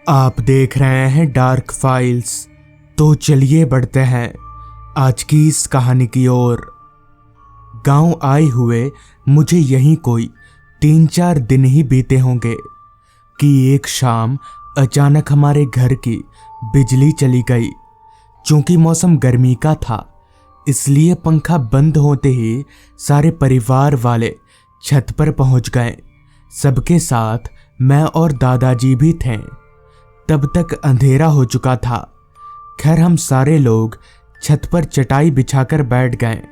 आप देख रहे हैं डार्क फाइल्स। तो चलिए बढ़ते हैं आज की इस कहानी की ओर। गांव आए हुए मुझे यहीं कोई 3-4 दिन ही बीते होंगे कि एक शाम अचानक हमारे घर की बिजली चली गई। चूंकि मौसम गर्मी का था, इसलिए पंखा बंद होते ही सारे परिवार वाले छत पर पहुंच गए। सबके साथ मैं और दादाजी भी थे। तब तक अंधेरा हो चुका था। खैर, हम सारे लोग छत पर चटाई बिछाकर बैठ गए।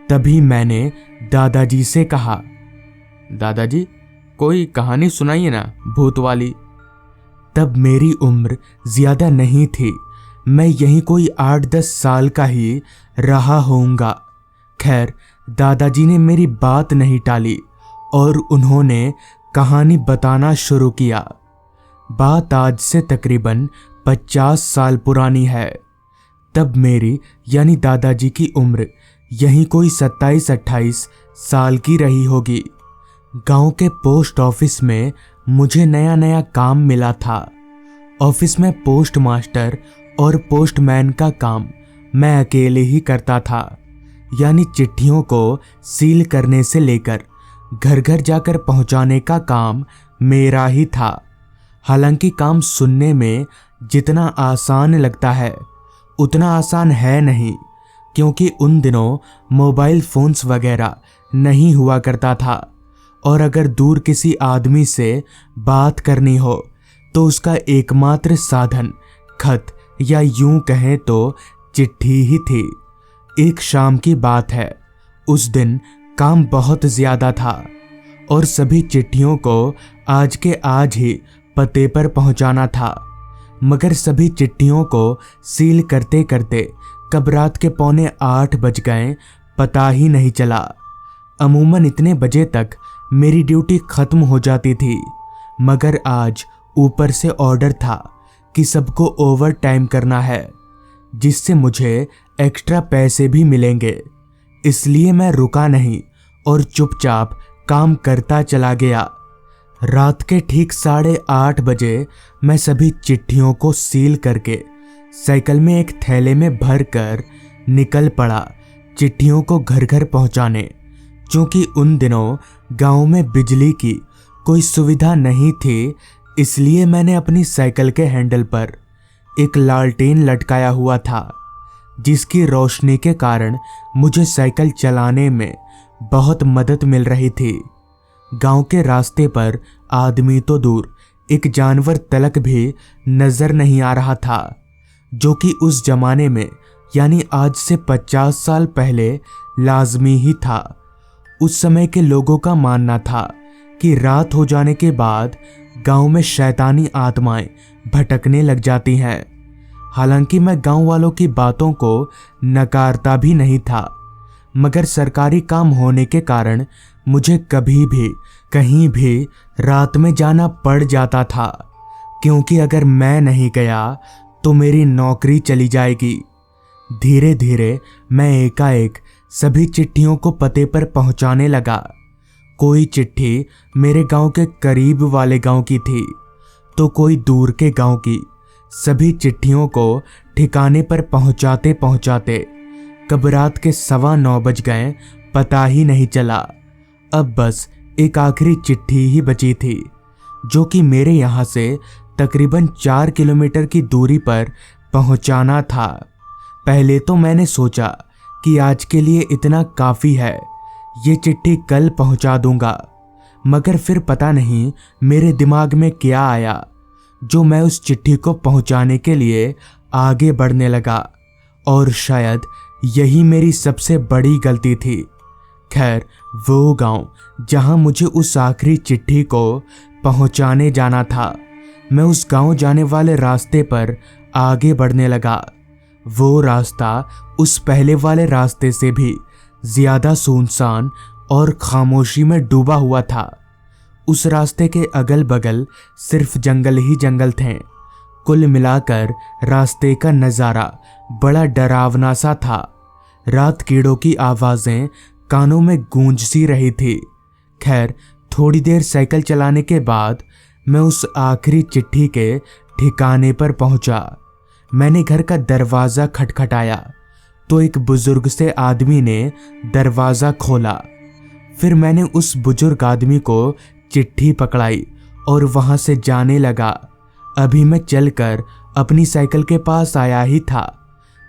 तभी मैंने दादाजी से कहा, दादाजी कोई कहानी सुनाइए ना, भूत वाली। तब मेरी उम्र ज्यादा नहीं थी, मैं यहीं कोई 8-10 साल का ही रहा होऊंगा। खैर, दादाजी ने मेरी बात नहीं टाली और उन्होंने कहानी बताना शुरू किया। बात आज से तकरीबन 50 साल पुरानी है। तब मेरी यानी दादाजी की उम्र यहीं कोई 27-28 साल की रही होगी। गांव के पोस्ट ऑफिस में मुझे नया नया काम मिला था। ऑफिस में पोस्ट मास्टर और पोस्टमैन का काम मैं अकेले ही करता था, यानी चिट्ठियों को सील करने से लेकर घर घर जाकर पहुंचाने का काम मेरा ही था। हालांकि काम सुनने में जितना आसान लगता है उतना आसान है नहीं, क्योंकि उन दिनों मोबाइल फोन्स वगैरह नहीं हुआ करता था और अगर दूर किसी आदमी से बात करनी हो तो उसका एकमात्र साधन खत या यूं कहें तो चिट्ठी ही थी। एक शाम की बात है, उस दिन काम बहुत ज्यादा था और सभी चिट्ठियों को आज के आज ही पते पर पहुंचाना था। मगर सभी चिट्ठियों को सील करते करते कब रात के 7:45 बज गए पता ही नहीं चला। अमूमन इतने बजे तक मेरी ड्यूटी खत्म हो जाती थी, मगर आज ऊपर से ऑर्डर था कि सबको ओवर टाइम करना है, जिससे मुझे एक्स्ट्रा पैसे भी मिलेंगे। इसलिए मैं रुका नहीं और चुपचाप काम करता चला गया। रात के ठीक 8:30 बजे मैं सभी चिट्ठियों को सील करके साइकिल में एक थैले में भर कर निकल पड़ा चिट्ठियों को घर घर पहुंचाने। चूंकि उन दिनों गांव में बिजली की कोई सुविधा नहीं थी, इसलिए मैंने अपनी साइकिल के हैंडल पर एक लालटेन लटकाया हुआ था, जिसकी रोशनी के कारण मुझे साइकिल चलाने में बहुत मदद मिल रही थी। गांव के रास्ते पर आदमी तो दूर, एक जानवर तलक भी नजर नहीं आ रहा था, जो कि उस जमाने में यानी आज से 50 साल पहले लाजमी ही था। उस समय के लोगों का मानना था कि रात हो जाने के बाद गांव में शैतानी आत्माएं भटकने लग जाती हैं। हालांकि मैं गांव वालों की बातों को नकारता भी नहीं था, मगर सरकारी काम होने के कारण मुझे कभी भी कहीं भी रात में जाना पड़ जाता था, क्योंकि अगर मैं नहीं गया तो मेरी नौकरी चली जाएगी। धीरे धीरे मैं एकाएक सभी चिट्ठियों को पते पर पहुंचाने लगा। कोई चिट्ठी मेरे गांव के करीब वाले गांव की थी तो कोई दूर के गांव की। सभी चिट्ठियों को ठिकाने पर पहुंचाते पहुंचाते कब रात के 9:15 बज गए पता ही नहीं चला। अब बस एक आखिरी चिट्ठी ही बची थी, जो कि मेरे यहाँ से तकरीबन 4 किलोमीटर की दूरी पर पहुंचाना था। पहले तो मैंने सोचा कि आज के लिए इतना काफ़ी है, ये चिट्ठी कल पहुंचा दूंगा। मगर फिर पता नहीं मेरे दिमाग में क्या आया, जो मैं उस चिट्ठी को पहुंचाने के लिए आगे बढ़ने लगा, और शायद यही मेरी सबसे बड़ी गलती थी। खैर, वो गांव जहां मुझे उस आखिरी चिट्ठी को पहुंचाने जाना था, मैं उस गांव जाने वाले रास्ते पर आगे बढ़ने लगा। वो रास्ता उस पहले वाले रास्ते से भी ज्यादा सुनसान और खामोशी में डूबा हुआ था। उस रास्ते के अगल बगल सिर्फ जंगल ही जंगल थे। कुल मिलाकर रास्ते का नज़ारा बड़ा डरावना सा था। रात कीड़ों की आवाज़ें कानों में गूंज सी रही थी। खैर, थोड़ी देर साइकिल चलाने के बाद मैं उस आखिरी चिट्ठी के ठिकाने पर पहुंचा। मैंने घर का दरवाज़ा खटखटाया तो एक बुजुर्ग से आदमी ने दरवाज़ा खोला। फिर मैंने उस बुजुर्ग आदमी को चिट्ठी पकड़ाई और वहां से जाने लगा। अभी मैं चलकर अपनी साइकिल के पास आया ही था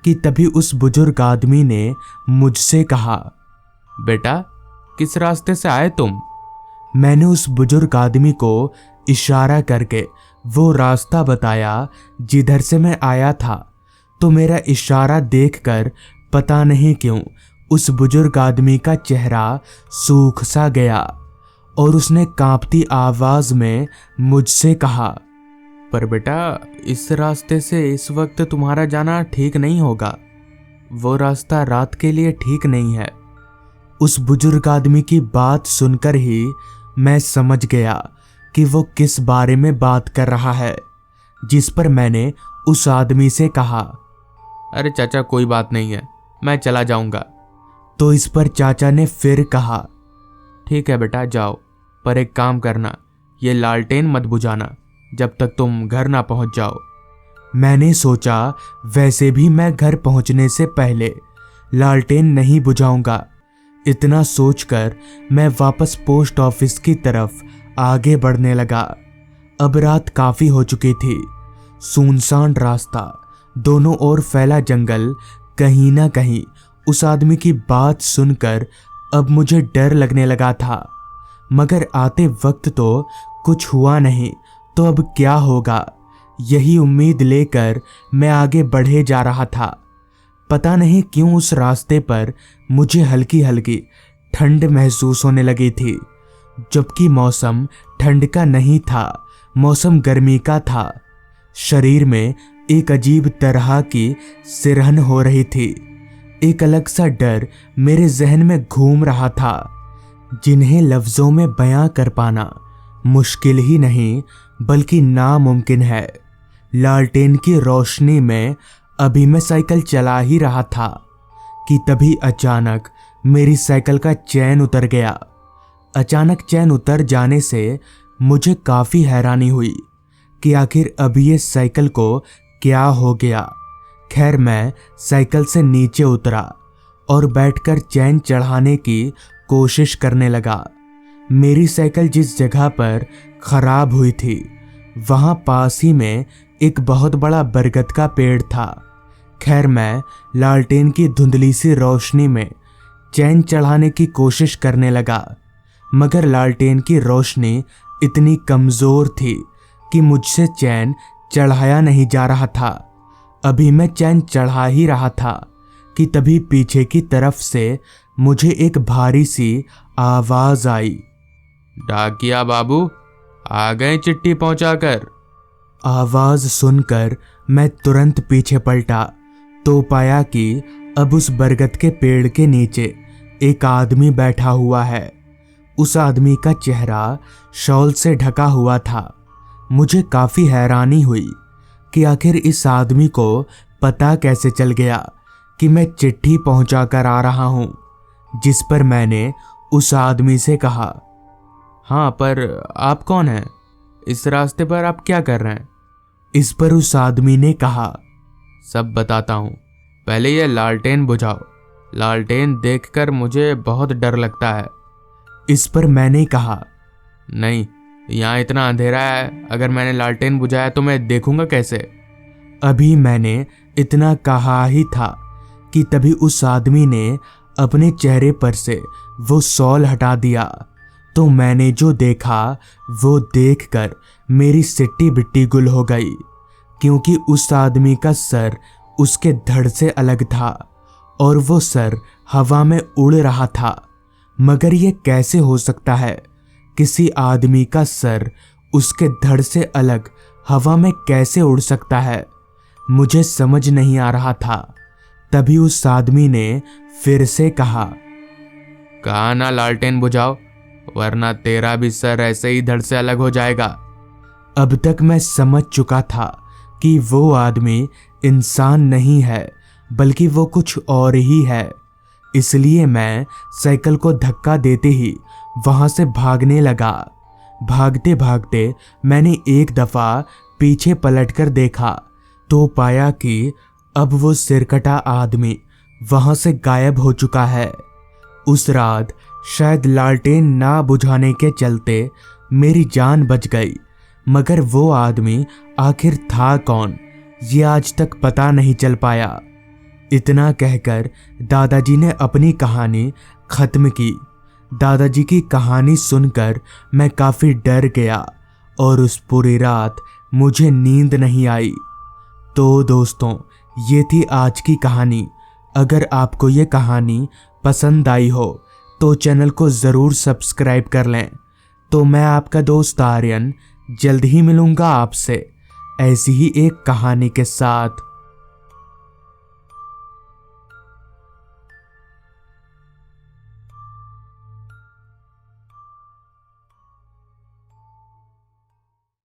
कि तभी उस बुजुर्ग आदमी ने मुझसे कहा, बेटा किस रास्ते से आए तुम? मैंने उस बुजुर्ग आदमी को इशारा करके वो रास्ता बताया जिधर से मैं आया था। तो मेरा इशारा देखकर पता नहीं क्यों उस बुजुर्ग आदमी का चेहरा सूख सा गया और उसने कांपती आवाज में मुझसे कहा, पर बेटा इस रास्ते से इस वक्त तुम्हारा जाना ठीक नहीं होगा। वो रास्ता रात के लिए ठीक नहीं है। उस बुजुर्ग आदमी की बात सुनकर ही मैं समझ गया कि वो किस बारे में बात कर रहा है, जिस पर मैंने उस आदमी से कहा, अरे चाचा कोई बात नहीं है, मैं चला जाऊंगा। तो इस पर चाचा ने फिर कहा, ठीक है बेटा जाओ, पर एक काम करना, ये लालटेन मत बुझाना जब तक तुम घर ना पहुंच जाओ। मैंने सोचा वैसे भी मैं घर पहुंचने से पहले लालटेन नहीं बुझाऊंगा। इतना सोचकर मैं वापस पोस्ट ऑफिस की तरफ आगे बढ़ने लगा। अब रात काफी हो चुकी थी। सुनसान रास्ता, दोनों ओर फैला जंगल। कहीं ना कहीं उस आदमी की बात सुनकर अब मुझे डर लगने लगा था, मगर आते वक्त तो कुछ हुआ नहीं, तो अब क्या होगा, यही उम्मीद लेकर मैं आगे बढ़े जा रहा था। पता नहीं क्यों उस रास्ते पर मुझे हल्की हल्की ठंड महसूस होने लगी थी, जबकि मौसम ठंड का नहीं था, मौसम गर्मी का था। शरीर में एक अजीब तरह की सिरहन हो रही थी। एक अलग सा डर मेरे जहन में घूम रहा था, जिन्हें लफ्जों में बयां कर पाना मुश्किल ही नहीं बल्कि नामुमकिन है। लालटेन की रोशनी में अभी मैं साइकिल चला ही रहा था कि तभी अचानक मेरी साइकिल का चैन उतर गया। अचानक चैन उतर जाने से मुझे काफी हैरानी हुई कि आखिर अभी ये साइकिल को क्या हो गया। खैर मैं साइकिल से नीचे उतरा और बैठकर चैन चढ़ाने की कोशिश करने लगा। मेरी साइकिल जिस जगह पर खराब हुई थी वहां पास ही में एक बहुत बड़ा बरगद का पेड़ था। खैर मैं लालटेन की धुंधली सी रोशनी में चैन चढ़ाने की कोशिश करने लगा, मगर लालटेन की रोशनी इतनी कमजोर थी कि मुझसे चैन चढ़ाया नहीं जा रहा था। अभी मैं चैन चढ़ा ही रहा था कि तभी पीछे की तरफ से मुझे एक भारी सी आवाज आई, डाकिया बाबू आ गए चिट्ठी पहुंचाकर। आवाज सुनकर मैं तुरंत पीछे पलटा तो पाया कि अब उस बरगद के पेड़ के नीचे एक आदमी बैठा हुआ है। उस आदमी का चेहरा शॉल से ढका हुआ था। मुझे काफी हैरानी हुई कि आखिर इस आदमी को पता कैसे चल गया कि मैं चिट्ठी पहुंचाकर आ रहा हूं, जिस पर मैंने उस आदमी से कहा, हाँ पर आप कौन हैं? इस रास्ते पर आप क्या कर रहे हैं? इस पर उस आदमी ने कहा, सब बताता हूँ, पहले ये लालटेन बुझाओ, लालटेन देखकर मुझे बहुत डर लगता है। इस पर मैंने कहा, नहीं यहाँ इतना अंधेरा है, अगर मैंने लालटेन बुझाया तो मैं देखूंगा कैसे? अभी मैंने इतना कहा ही था कि तभी उस आदमी ने अपने चेहरे पर से वो शॉल हटा दिया। तो मैंने जो देखा वो देखकर मेरी सिट्टी बिट्टी गुल हो गई, क्योंकि उस आदमी का सर उसके धड़ से अलग था और वो सर हवा में उड़ रहा था। मगर ये कैसे हो सकता है? किसी आदमी का सर उसके धड़ से अलग हवा में कैसे उड़ सकता है? मुझे समझ नहीं आ रहा था। तभी उस आदमी ने फिर से कहा, कहा ना लालटेन बुझाओ, वरना तेरा भी सर ऐसे ही धड़ से अलग हो जाएगा। अब तक मैं समझ चुका था कि वो आदमी इंसान नहीं है बल्कि वो कुछ और ही है। इसलिए मैं साइकिल को धक्का देते ही वहां से भागने लगा। भागते भागते मैंने एक दफ़ा पीछे पलटकर देखा तो पाया कि अब वो सिरकटा आदमी वहां से गायब हो चुका है। उस रात शायद लालटेन ना बुझाने के चलते मेरी जान बच गई, मगर वो आदमी आखिर था कौन ये आज तक पता नहीं चल पाया। इतना कहकर दादाजी ने अपनी कहानी खत्म की। दादाजी की कहानी सुनकर मैं काफ़ी डर गया और उस पूरी रात मुझे नींद नहीं आई। तो दोस्तों, ये थी आज की कहानी। अगर आपको ये कहानी पसंद आई हो तो चैनल को ज़रूर सब्सक्राइब कर लें। तो मैं आपका दोस्त आर्यन जल्द ही मिलूँगा आपसे ऐसी ही एक कहानी के साथ।